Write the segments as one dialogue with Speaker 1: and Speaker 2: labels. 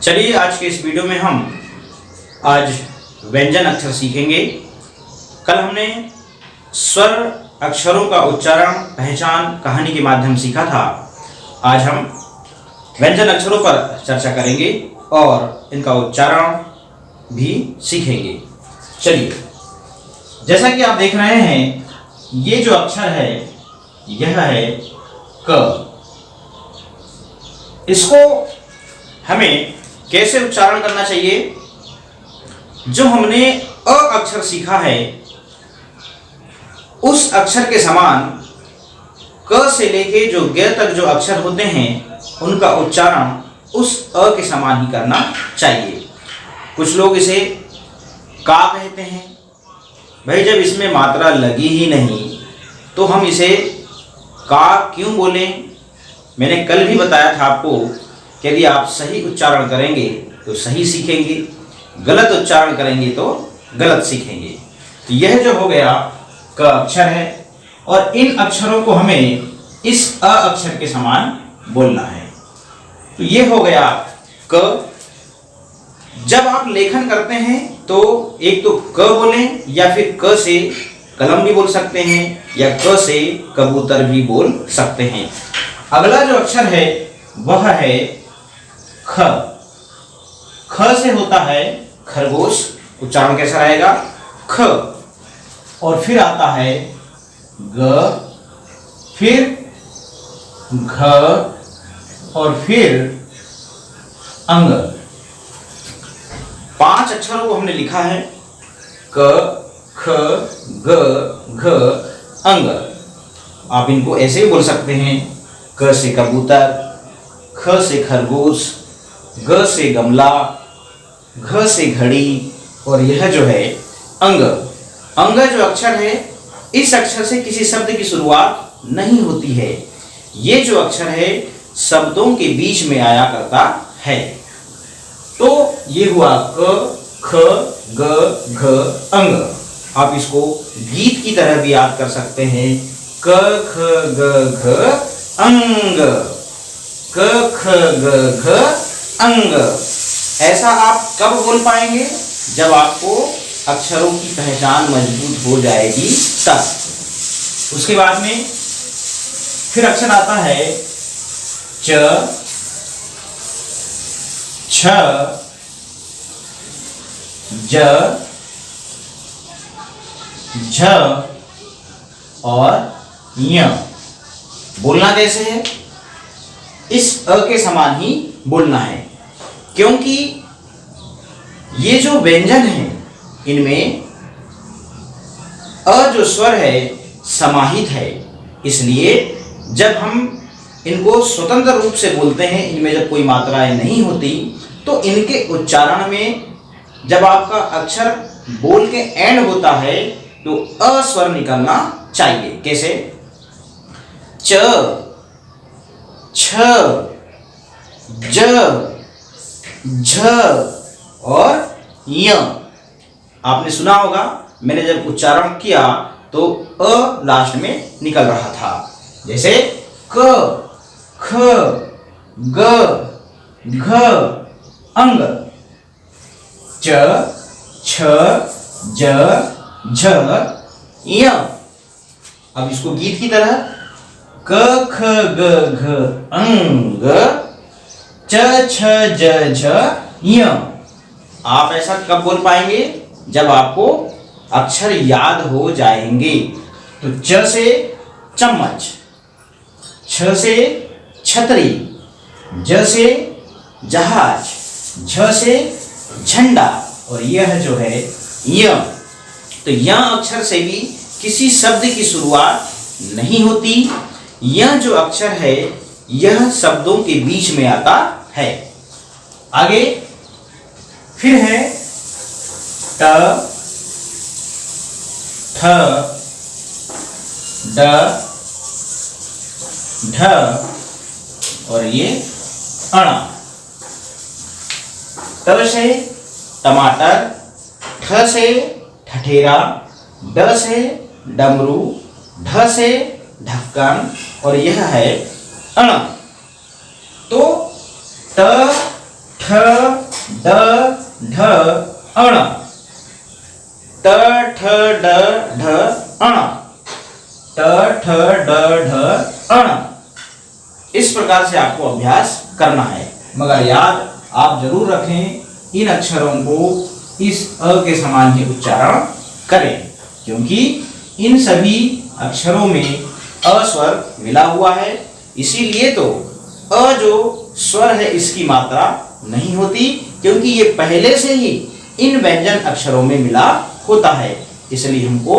Speaker 1: चलिए आज के इस वीडियो में हम आज व्यंजन अक्षर सीखेंगे। कल हमने स्वर अक्षरों का उच्चारण पहचान कहानी के माध्यम सीखा था। आज हम व्यंजन अक्षरों पर चर्चा करेंगे और इनका उच्चारण भी सीखेंगे। चलिए, जैसा कि आप देख रहे हैं, ये जो अक्षर है यह है क। इसको हमें कैसे उच्चारण करना चाहिए? जो हमने अ अक्षर सीखा है उस अक्षर के समान क से लेके जो ग तक जो अक्षर होते हैं उनका उच्चारण उस अ के समान ही करना चाहिए। कुछ लोग इसे का कहते हैं। भाई, जब इसमें मात्रा लगी ही नहीं तो हम इसे का क्यों बोलें? मैंने कल भी बताया था आपको कि यदि आप सही उच्चारण करेंगे तो सही सीखेंगे, गलत उच्चारण करेंगे तो गलत सीखेंगे। तो यह जो हो गया क अक्षर है और इन अक्षरों को हमें इस अ अक्षर के समान बोलना है। तो यह हो गया क। जब आप लेखन करते हैं तो एक तो क बोलें या फिर क से कलम भी बोल सकते हैं या क से कबूतर भी बोल सकते हैं। अगला जो अक्षर है वह है ख। ख से होता है खरगोश। उच्चारण कैसा रहेगा? ख। और फिर आता है ग, फिर घ और फिर अंग। 5 अक्षरों को हमने लिखा है क, ख, ग, घ, अंग। आप इनको ऐसे ही बोल सकते हैं, क से कबूतर, ख से खरगोश, ग से गमला, घ से घड़ी और यह जो है अंग। अंग जो अक्षर है, इस अक्षर से किसी शब्द की शुरुआत नहीं होती है। ये जो अक्षर है शब्दों के बीच में आया करता है। तो ये हुआ क, ख, ग, घ, अंग। आप इसको गीत की तरह भी याद कर सकते हैं, क, ख, ग, घ, अंग, क, ख, ग, घ, अंग। ऐसा आप कब बोल पाएंगे? जब आपको अक्षरों की पहचान मजबूत हो जाएगी तब। उसके बाद में फिर अक्षर आता है च, छ, ज, झ और य। बोलना कैसे है? इस अ के समान ही बोलना है, क्योंकि ये जो व्यंजन है इनमें अ जो स्वर है समाहित है। इसलिए जब हम इनको स्वतंत्र रूप से बोलते हैं, इनमें जब कोई मात्राएं नहीं होती, तो इनके उच्चारण में जब आपका अक्षर बोल के एंड होता है तो अ स्वर निकलना चाहिए। कैसे? च, छ, ज, झ और य। आपने सुना होगा, मैंने जब उच्चारण किया तो अ लास्ट में निकल रहा था। जैसे क, ख, ग, घ, अंग, च, छ, ज, झ, य। अब इसको गीत की तरह क, ख, ग, घ, अंग, च, छ, ज, झ, य। आप ऐसा कब बोल पाएंगे? जब आपको अक्षर याद हो जाएंगे। तो च से चम्मच, छ से छतरी, ज से जहाज, झ से झंडा और यह जो है य। तो य अक्षर से भी किसी शब्द की शुरुआत नहीं होती। यह जो अक्षर है यह शब्दों के बीच में आता है। आगे फिर है ट, ठ, ड, ढ और ये अण। त से टमाटर, ठ से ठठेरा, ड से डमरू, ढ से ढक्कन और यह है अण। तो ट, ठ, ड ढ अण, ट ठ ड ढ अण, ट ठ ड ढ अण। इस प्रकार से आपको अभ्यास करना है, मगर याद आप जरूर रखें इन अक्षरों को इस अ के समान ही उच्चारण करें, क्योंकि इन सभी अक्षरों में अ स्वर मिला हुआ है। इसीलिए तो अ जो स्वर है इसकी मात्रा नहीं होती, क्योंकि ये पहले से ही इन व्यंजन अक्षरों में मिला होता है। इसलिए हमको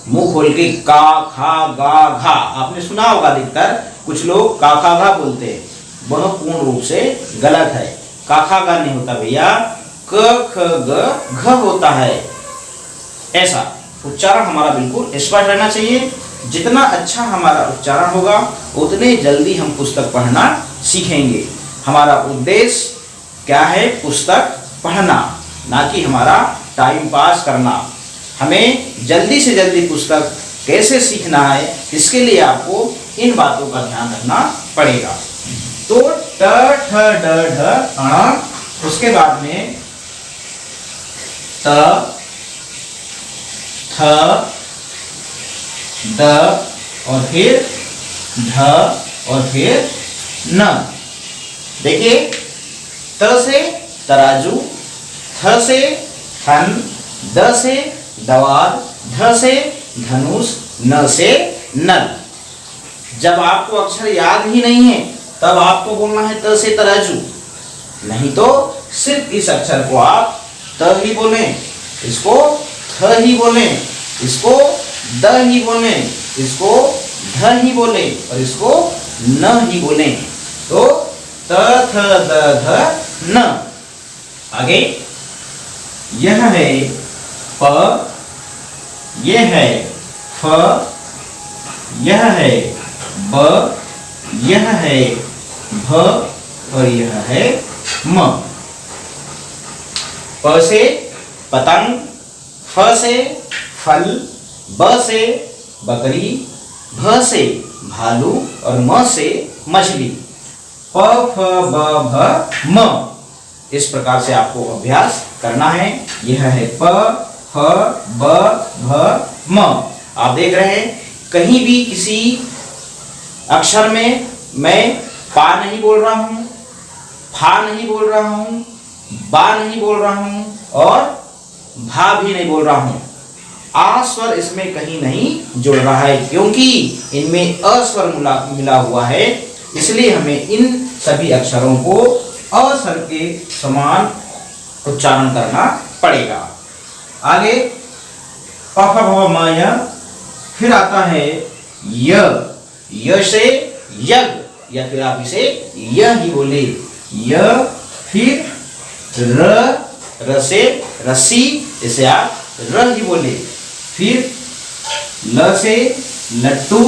Speaker 1: मुंह खोल के का खा गा घा, आपने सुना होगा अधिकतर कुछ लोग का खा घा बोलते हैं, वह पूर्ण रूप से गलत है। का खा गा नहीं होता भैया, क ख ग घ होता है। ऐसा उच्चारण हमारा बिल्कुल स्पष्ट रहना चाहिए। जितना अच्छा हमारा उच्चारण होगा उतने जल्दी हम पुस्तक पढ़ना सीखेंगे। हमारा उद्देश्य क्या है? पुस्तक पढ़ना, ना कि हमारा टाइम पास करना। हमें जल्दी से जल्दी पुस्तक कैसे सीखना है, इसके लिए आपको इन बातों का ध्यान रखना पड़ेगा। तो ट ठ ड ढ अण, उसके बाद में त थ द और फिर ढ और फिर न। देखिए, त से तराजू, थ से थन, द से दवात, ध से धनुष, न से नल। जब आपको अक्षर याद ही नहीं है तब आपको बोलना है त से तराजू, नहीं तो सिर्फ इस अक्षर को आप त ही बोलें, इसको थ ही बोलें, इसको द ही बोलें, इसको ध ही बोलें और इसको न ही बोलें। तो त थ द ध न। आगे यह है प, यह है फ, यह है ब, यह है भ और यह है म। प से पतंग, फ से फल, ब से बकरी, भ से भालू और म से मछली। प फ ब भ म। इस प्रकार से आपको अभ्यास करना है। यह है प फ ब भ म। आप देख रहे हैं कहीं भी किसी अक्षर में मैं पा नहीं बोल रहा हूं, फा नहीं बोल रहा हूं, बा नहीं बोल रहा हूं और भा भी नहीं बोल रहा हूं। आ स्वर इसमें कहीं नहीं जुड़ रहा है, क्योंकि इनमें अ स्वर मिला हुआ है। इसलिए हमें इन सभी अक्षरों को अ स्वर के समान उच्चारण करना पड़ेगा। आगे प फ ब म य, फिर आता है य। य से यज्ञ, या फिर आप इसे य ही बोले, य। फिर र, र से रस्सी, इसे आप र ही बोले। फिर ल से लट्टू,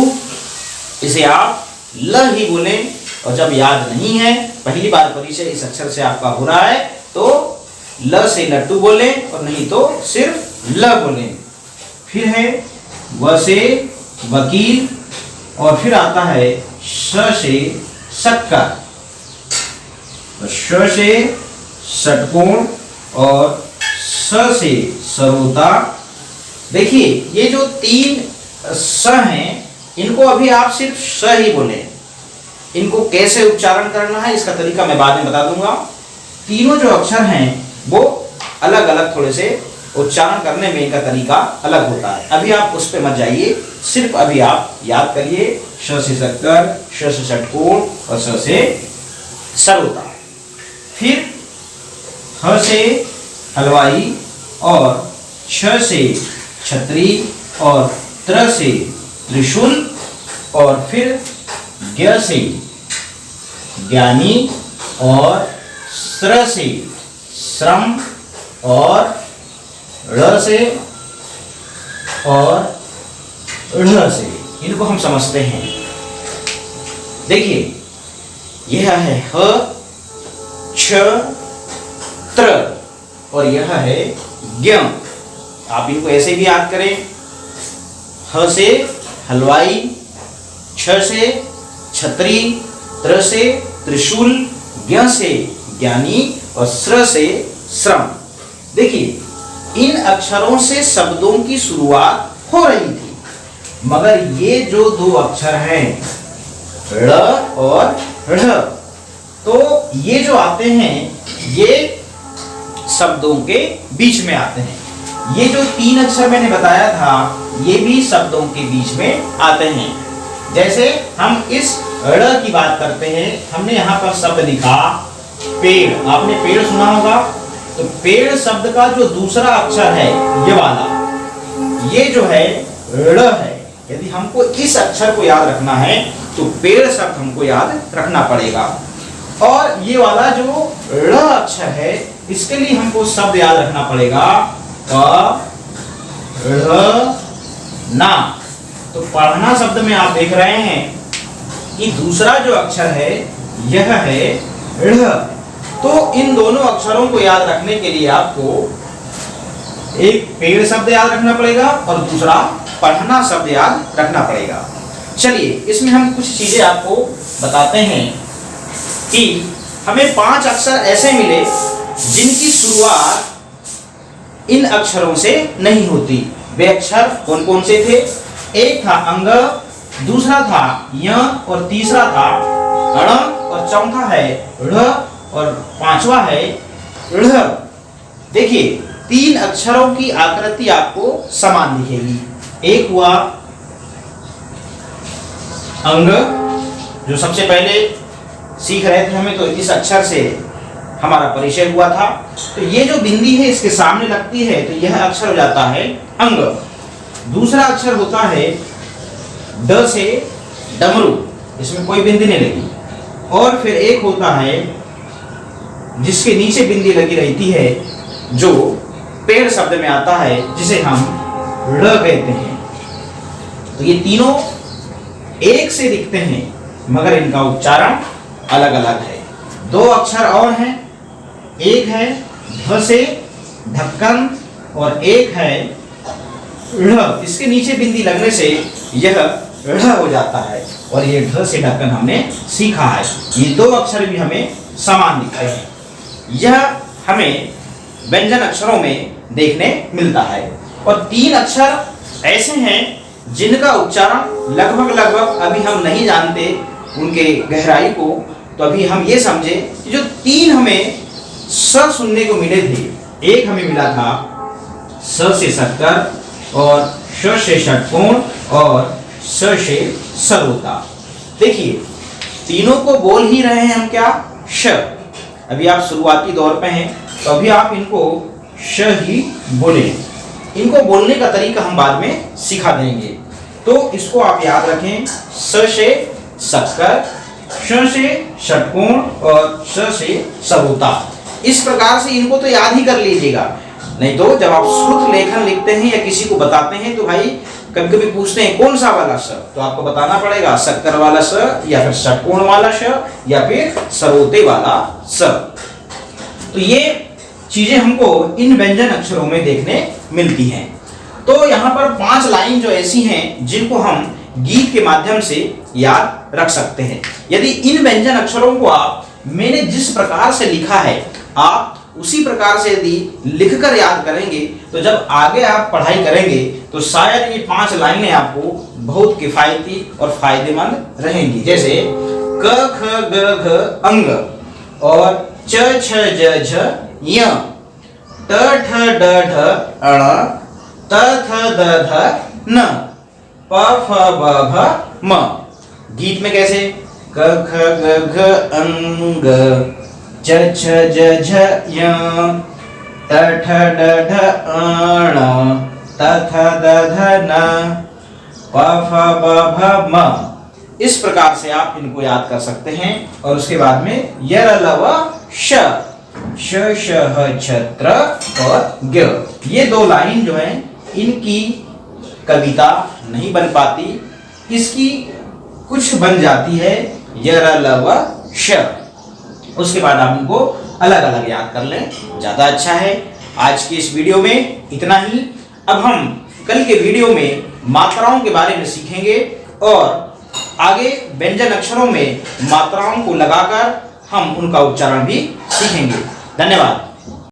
Speaker 1: इसे आप ल ही बोले। और जब याद नहीं है, पहली बार परिचय इस अक्षर से आपका हो रहा है, तो ल से लट्टू बोले और नहीं तो सिर्फ ल बोले। फिर है व से वकील और फिर आता है श से शक्कर, श से षटकोण और स से सरोता। देखिए ये जो तीन स हैं, इनको अभी आप सिर्फ स ही बोले। इनको कैसे उच्चारण करना है इसका तरीका मैं बाद में बता दूंगा। तीनों जो अक्षर हैं वो अलग अलग थोड़े से उच्चारण करने में इनका तरीका अलग होता है। अभी आप उस पर मत जाइए, सिर्फ अभी आप याद करिए श से शक्कर, श से षटकोण और स से सरोता। फिर ह से हलवाई और छ से छतरी और त्र से त्रिशूल और फिर ज्ञ से ज्ञानी और स्र से श्रम और ऋ से और ऋ से। इनको हम समझते हैं। देखिए यह है ह, छ, त्र और यह है ज्ञ। आप इनको ऐसे भी याद करें, ह से हलवाई, छ से छतरी, त्र से त्रिशूल, ज्ञ से ज्ञानी और श्र से श्रम। देखिए, इन अक्षरों से शब्दों की शुरुआत हो रही थी, मगर ये जो दो अक्षर हैं ड़ और ढ़, तो ये जो आते हैं ये शब्दों के बीच में आते हैं। ये जो 3 अक्षर मैंने बताया था ये भी शब्दों के बीच में आते हैं। जैसे हम इस ड़ की बात करते हैं, हमने यहाँ पर शब्द लिखा पेड़। आपने पेड़ सुना होगा, तो पेड़ शब्द का जो दूसरा अक्षर है ये वाला, ये जो है ड़ है। यदि हमको इस अक्षर को याद रखना है तो पेड़ शब्द हमको याद रखना पड़ेगा। और ये वाला जो ड़ अक्षर है इसके लिए हमको शब्द याद रखना पड़ेगा ना। तो पढ़ना शब्द में आप देख रहे हैं कि दूसरा जो अक्षर है यह है ढ़। तो इन दोनों अक्षरों को याद रखने के लिए आपको एक पेड़ शब्द याद रखना पड़ेगा और दूसरा पढ़ना शब्द याद रखना पड़ेगा। चलिए, इसमें हम कुछ चीजें आपको बताते हैं कि हमें 5 अक्षर ऐसे मिले जिनकी शुरुआत इन अक्षरों से नहीं होती। वे अक्षर कौन कौन से थे? एक था अंग, दूसरा था य और तीसरा था अण और चौथा है ढ़ और पांचवा है ढ़। देखिए, 3 अक्षरों की आकृति आपको समान दिखेगी। एक हुआ अंग, जो सबसे पहले सीख रहे थे हमें, तो इस अक्षर से हमारा परिचय हुआ था। तो ये जो बिंदी है इसके सामने लगती है तो यह अक्षर हो जाता है अंग। दूसरा अक्षर होता है ड से डमरू, इसमें कोई बिंदी नहीं लगी। और फिर एक होता है जिसके नीचे बिंदी लगी रहती है, जो पेड़ शब्द में आता है, जिसे हम ड़ कहते हैं। तो ये तीनों एक से दिखते हैं मगर इनका उच्चारण अलग अलग है। 2 अक्षर और हैं, एक है ध से ढक्कन और एक है ढ़। इसके नीचे बिंदी लगने से यह ढ़ हो जाता है और ये ढ से ढक्कन हमने सीखा है। ये 2 अक्षर भी हमें समान दिखते हैं। यह हमें व्यंजन अक्षरों में देखने मिलता है। और 3 अक्षर ऐसे हैं जिनका उच्चारण लगभग अभी हम नहीं जानते उनके गहराई को। तो अभी हम ये समझे कि जो 3 हमें स सुनने को मिले थे, एक हमें मिला था स से शक्कर और श से षटकोण और स से सरोता। देखिए, तीनों को बोल ही रहे हैं हम क्या? श। अभी आप शुरुआती दौर पे हैं तो अभी आप इनको श ही बोले। इनको बोलने का तरीका हम बाद में सिखा देंगे। तो इसको आप याद रखें, स से शक्कर, श से षटकोण और स से सरोता। इस प्रकार से इनको तो याद ही कर लीजिएगा। नहीं तो जब आप श्रुत लेखन लिखते हैं या किसी को बताते हैं तो भाई कभी कभी पूछते हैं कौन सा वाला स, तो आपको बताना पड़ेगा शक्कर वाला स या फिर षटकोण वाला श या फिर सरोते वाला स। तो ये चीजें हमको इन व्यंजन अक्षरों में देखने मिलती हैं। तो यहाँ पर 5 लाइन जो ऐसी हैं जिनको हम गीत के माध्यम से याद रख सकते हैं। यदि इन व्यंजन अक्षरों को आप मैंने जिस प्रकार से लिखा है आप उसी प्रकार से यदि लिखकर याद करेंगे तो जब आगे आप पढ़ाई करेंगे तो शायद ये 5 लाइनें आपको बहुत किफायती और फायदेमंद रहेंगी। जैसे क ख ग घ अंग और च छ ज झ य, ट ठ ड ढ अण, त थ द ध न, प फ ब भ म। गीत में कैसे? क ख ग घ अंग, च छ ज झ य, त ठ ड ढ अण, त थ द ध न, प फ ब भ म। इस प्रकार से आप इनको याद कर सकते हैं। और उसके बाद में य र ल व श, श श ह छत्र और ग। ये 2 लाइन जो है इनकी कविता नहीं बन पाती, इसकी कुछ बन जाती है य र ल व श। उसके बाद आप इनको अलग अलग याद कर लें, ज्यादा अच्छा है। आज की इस वीडियो में इतना ही। अब हम कल के वीडियो में मात्राओं के बारे में सीखेंगे और आगे व्यंजन अक्षरों में मात्राओं को लगाकर हम उनका उच्चारण भी सीखेंगे। धन्यवाद।